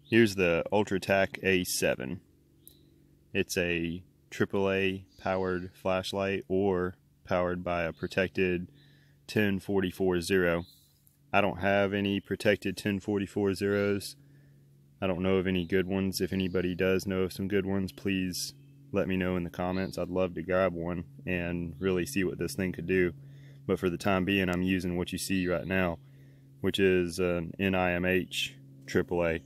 Here's the UltraTac A7. It's a AAA powered flashlight or powered by a protected 1044-0. I don't have any protected 1044-0s. I don't know of any good ones. If anybody does know of some good ones, please let me know in the comments. I'd love to grab one and really see what this thing could do. But for the time being, I'm using what you see right now, which is an NIMH AAA.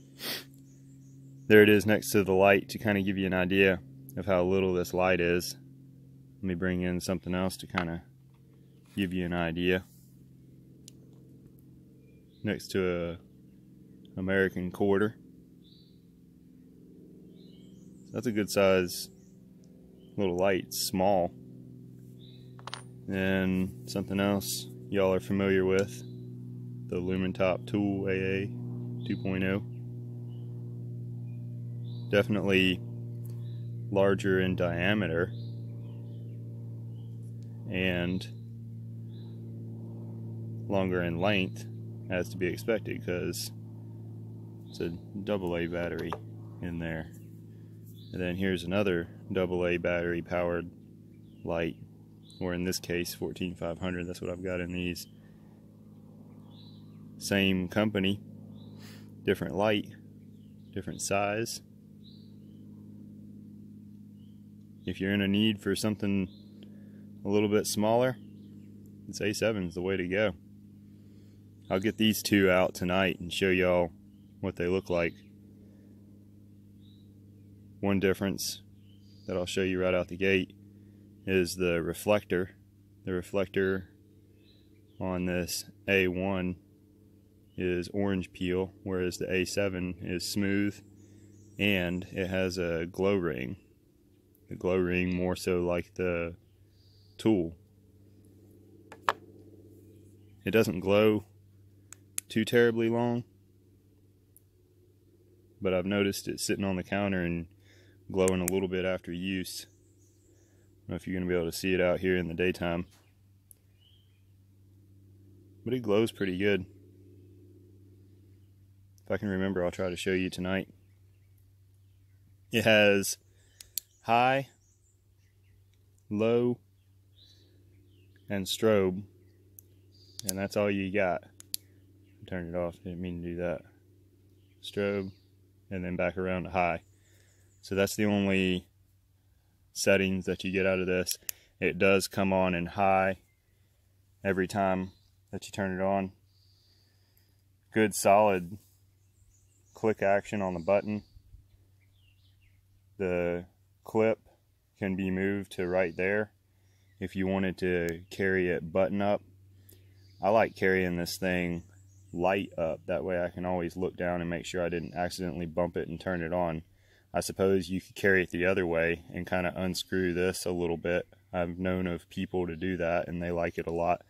There it is next to the light to kind of give you an idea of how little this light is. Let me bring in something else to kind of give you an idea. Next to a American quarter. That's a good size little light. It's small. And something else y'all are familiar with, the Lumentop Tool AA 2.0. Definitely larger in diameter and longer in length, as to be expected, because it's a AA battery in there. And then here's another AA battery powered light, or in this case 14500. That's what I've got in these. Same company, different light, different size. If you're in a need for something a little bit smaller, this A7 is the way to go. I'll get these two out tonight and show y'all what they look like. One difference that I'll show you right out the gate is the reflector. The reflector on this A1 is orange peel, whereas the A7 is smooth, and it has a glow ring. The glow ring more so like the Tool. It doesn't glow too terribly long, but I've noticed it sitting on the counter and glowing a little bit after use. I don't know if you're going to be able to see it out here in the daytime, but it glows pretty good. If I can remember, I'll try to show you tonight. It has high, low, and strobe, and that's all you got. Turn it off, didn't mean to do that. Strobe, and then back around to high. So that's the only settings that you get out of this. It does come on in high every time that you turn it on. Good solid click action on the button. The clip can be moved to right there if you wanted to carry it button up. I like carrying this thing light up, that way I can always look down and make sure I didn't accidentally bump it and turn it on. I suppose you could carry it the other way and kind of unscrew this a little bit. I've known of people to do that and they like it a lot.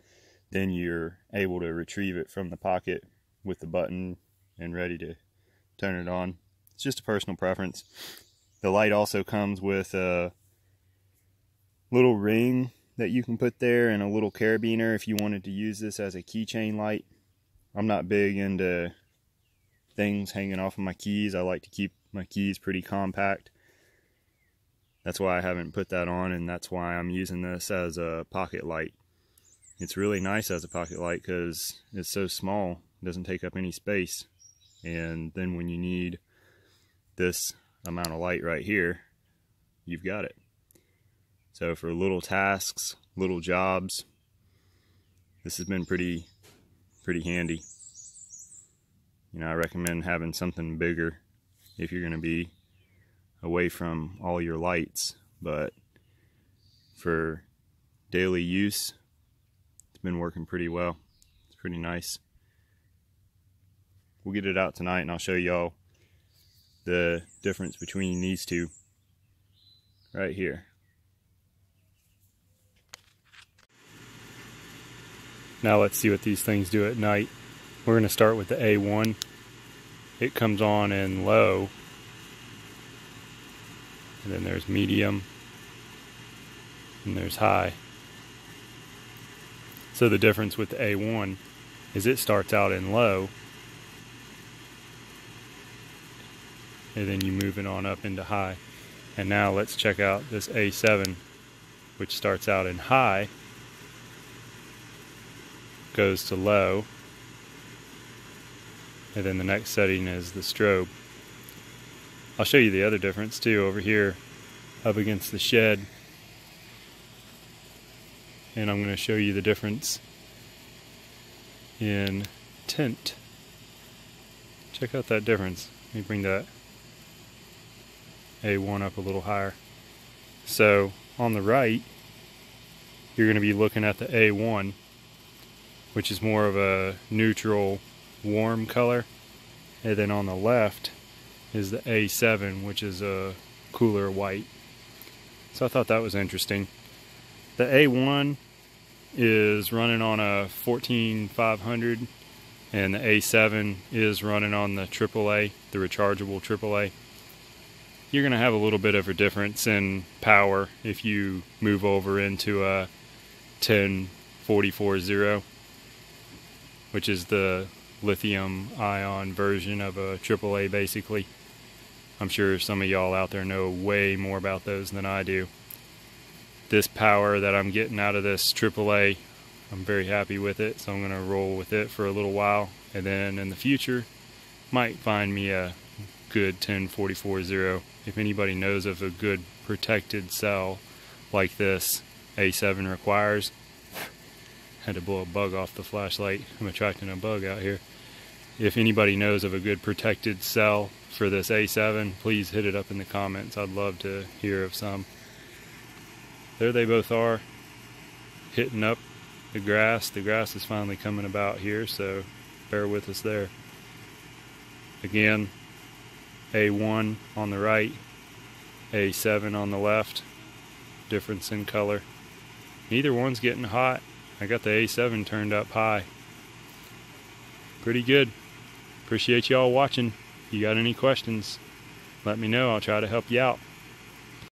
Then you're able to retrieve it from the pocket with the button and ready to turn it on. It's just a personal preference. The light also comes with a little ring that you can put there and a little carabiner if you wanted to use this as a keychain light. I'm not big into things hanging off of my keys. I like to keep my keys pretty compact. That's why I haven't put that on, and that's why I'm using this as a pocket light. It's really nice as a pocket light because it's so small, it doesn't take up any space. And then when you need this amount of light right here, you've got it. So for little tasks, little jobs, this has been pretty handy. You know, I recommend having something bigger if you're going to be away from all your lights, but for daily use, it's been working pretty well. It's pretty nice. We'll get it out tonight and I'll show y'all the difference between these two right here. Now let's see what these things do at night. We're going to start with the A1. It comes on in low, and then there's medium, and there's high. So the difference with the A1 is it starts out in low and then you move it on up into high. And now let's check out this A7, which starts out in high, goes to low, and then the next setting is the strobe. I'll show you the other difference too over here up against the shed, and I'm going to show you the difference in tint. Check out that difference. Let me bring that A1 up a little higher. So on the right, you're going to be looking at the A1, which is more of a neutral, warm color, and then on the left is the A7, which is a cooler white. So I thought that was interesting. The A1 is running on a 14500, and the A7 is running on the AAA, the rechargeable AAA. You're going to have a little bit of a difference in power if you move over into a 10440, which is the lithium-ion version of a AAA basically. I'm sure some of y'all out there know way more about those than I do. This power that I'm getting out of this AAA, I'm very happy with it, so I'm going to roll with it for a little while, and then in the future might find me a good 10440. If anybody knows of a good protected cell like this A7 requires. Had to blow a bug off the flashlight. I'm attracting a bug out here. If anybody knows of a good protected cell for this A7, please hit it up in the comments. I'd love to hear of some. There they both are, hitting up the grass. The grass is finally coming about here, so bear with us there. Again, A1 on the right, A7 on the left. Difference in color. Neither one's getting hot. I got the A7 turned up high. Pretty good. Appreciate y'all watching. If you got any questions, let me know. I'll try to help you out.